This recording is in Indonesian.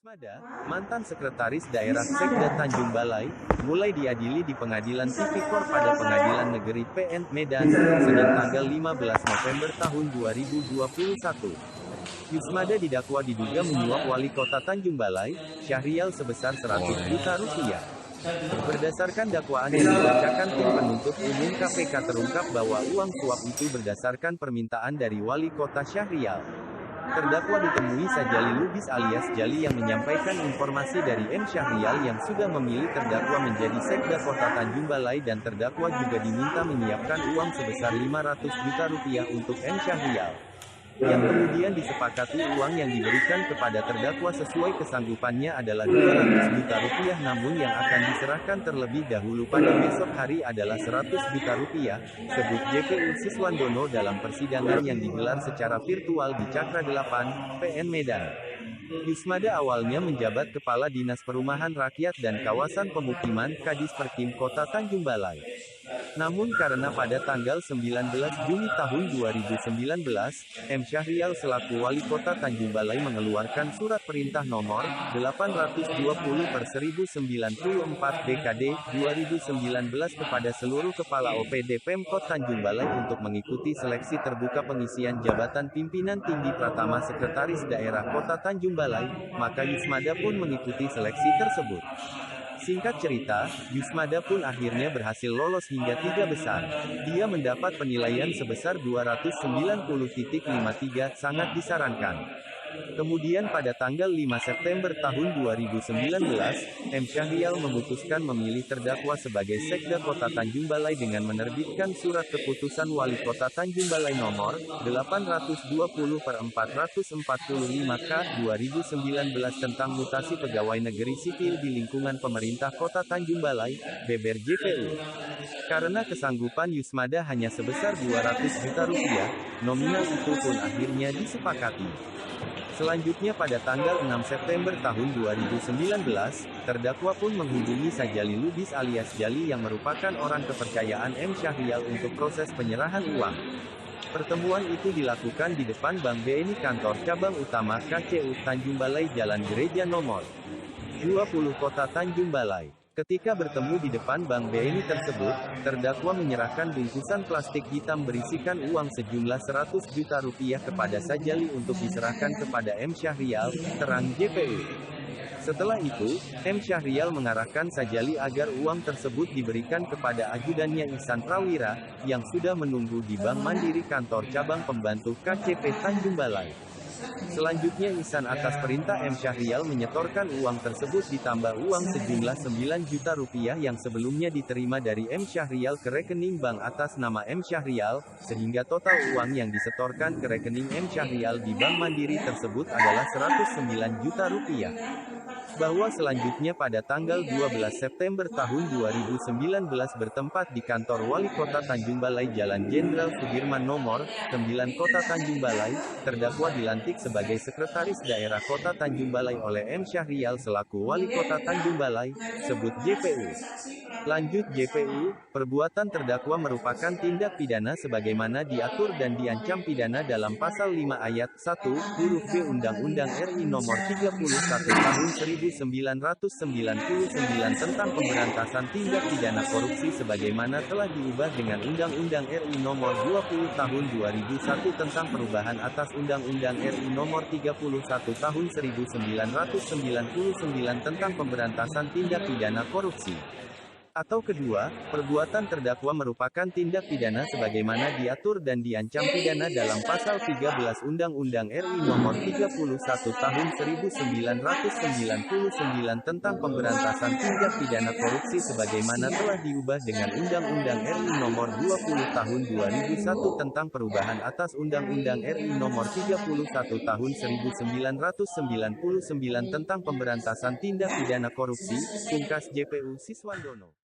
Yusmada, mantan sekretaris daerah Sekda Tanjung Balai, mulai diadili di Pengadilan Tipikor pada Pengadilan Negeri PN Medan, Senin tanggal 15 November tahun 2021. Yusmada didakwa diduga menyuap Wali Kota Tanjung Balai, Syahrial sebesar 100 juta rupiah. Berdasarkan dakwaan yang dibacakan tim penuntut umum KPK terungkap bahwa uang suap itu berdasarkan permintaan dari Wali Kota Syahrial. Terdakwa ditemui Sajali Lubis alias Jali yang menyampaikan informasi dari M. Syahrial yang sudah memilih terdakwa menjadi Sekda Kota Tanjung Balai dan terdakwa juga diminta menyiapkan uang sebesar 500 juta rupiah untuk M. Syahrial. Yang kemudian disepakati uang yang diberikan kepada terdakwa sesuai kesanggupannya adalah 200 juta rupiah namun yang akan diserahkan terlebih dahulu pada besok hari adalah 100 juta rupiah, sebut JPU Siswandono dalam persidangan yang digelar secara virtual di Cakra 8, PN Medan. Yusmada awalnya menjabat Kepala Dinas Perumahan Rakyat dan Kawasan Pemukiman Kadis Perkim Kota Tanjung Balai. Namun karena pada tanggal 19 Juni tahun 2019, M. Syahrial selaku Wali Kota Tanjung Balai mengeluarkan surat perintah nomor 820/1094 DKD 2019 kepada seluruh Kepala OPD Pemkot Tanjung Balai untuk mengikuti seleksi terbuka pengisian jabatan pimpinan tinggi Pratama Sekretaris Daerah Kota Tanjung Balai, maka Yusmada pun mengikuti seleksi tersebut. Singkat cerita, Yusmada pun akhirnya berhasil lolos hingga 3 besar. Dia mendapat penilaian sebesar 290.53, sangat disarankan. Kemudian pada tanggal 5 September tahun 2019, M. Syahrial memutuskan memilih terdakwa sebagai Sekda Kota Tanjung Balai dengan menerbitkan surat keputusan Wali Kota Tanjung Balai nomor 820/445/K 2019 tentang mutasi pegawai negeri sipil di lingkungan pemerintah Kota Tanjung Balai, beber JPU. Karena kesanggupan Yusmada hanya sebesar 200 juta rupiah, nominal itu pun akhirnya disepakati. Selanjutnya pada tanggal 6 September tahun 2019, terdakwa pun menghubungi Sajali Lubis alias Jali yang merupakan orang kepercayaan M. Syahrial untuk proses penyerahan uang. Pertemuan itu dilakukan di depan Bank BNI Kantor Cabang Utama KCU Tanjung Balai Jalan Gereja nomor 20 Kota Tanjung Balai. Ketika bertemu di depan Bank BNI tersebut, terdakwa menyerahkan bungkusan plastik hitam berisikan uang sejumlah 100 juta rupiah kepada Sajali untuk diserahkan kepada M. Syahrial, terang JPU. Setelah itu, M. Syahrial mengarahkan Sajali agar uang tersebut diberikan kepada ajudannya Ihsan Prawira, yang sudah menunggu di Bank Mandiri Kantor Cabang Pembantu KCP Tanjung Balai. Selanjutnya Ihsan atas perintah M. Syahrial menyetorkan uang tersebut ditambah uang sejumlah 9 juta rupiah yang sebelumnya diterima dari M. Syahrial ke rekening bank atas nama M. Syahrial, sehingga total uang yang disetorkan ke rekening M. Syahrial di Bank Mandiri tersebut adalah 109 juta rupiah. Bahwa selanjutnya pada tanggal 12 September tahun 2019 bertempat di kantor Wali Kota Tanjung Balai Jalan Jenderal Sudirman nomor 9 Kota Tanjung Balai, terdakwa dilantik sebagai Sekretaris Daerah Kota Tanjung Balai oleh M. Syahrial selaku Wali Kota Tanjung Balai, sebut JPU. Lanjut JPU, perbuatan terdakwa merupakan tindak pidana sebagaimana diatur dan diancam pidana dalam Pasal 5 Ayat 1, huruf B Undang-Undang RI Nomor 31 Tahun 1999 tentang pemberantasan tindak pidana korupsi sebagaimana telah diubah dengan Undang-Undang RI Nomor 20 Tahun 2001 tentang perubahan atas Undang-Undang RI Nomor 31 Tahun 1999 tentang pemberantasan tindak pidana korupsi. Atau kedua, perbuatan terdakwa merupakan tindak pidana sebagaimana diatur dan diancam pidana dalam Pasal 13 Undang-Undang RI Nomor 31 Tahun 1999 tentang pemberantasan tindak pidana korupsi sebagaimana telah diubah dengan Undang-Undang RI Nomor 20 Tahun 2001 tentang perubahan atas Undang-Undang RI Nomor 31 Tahun 1999 tentang pemberantasan tindak pidana korupsi, pungkas JPU Siswandono.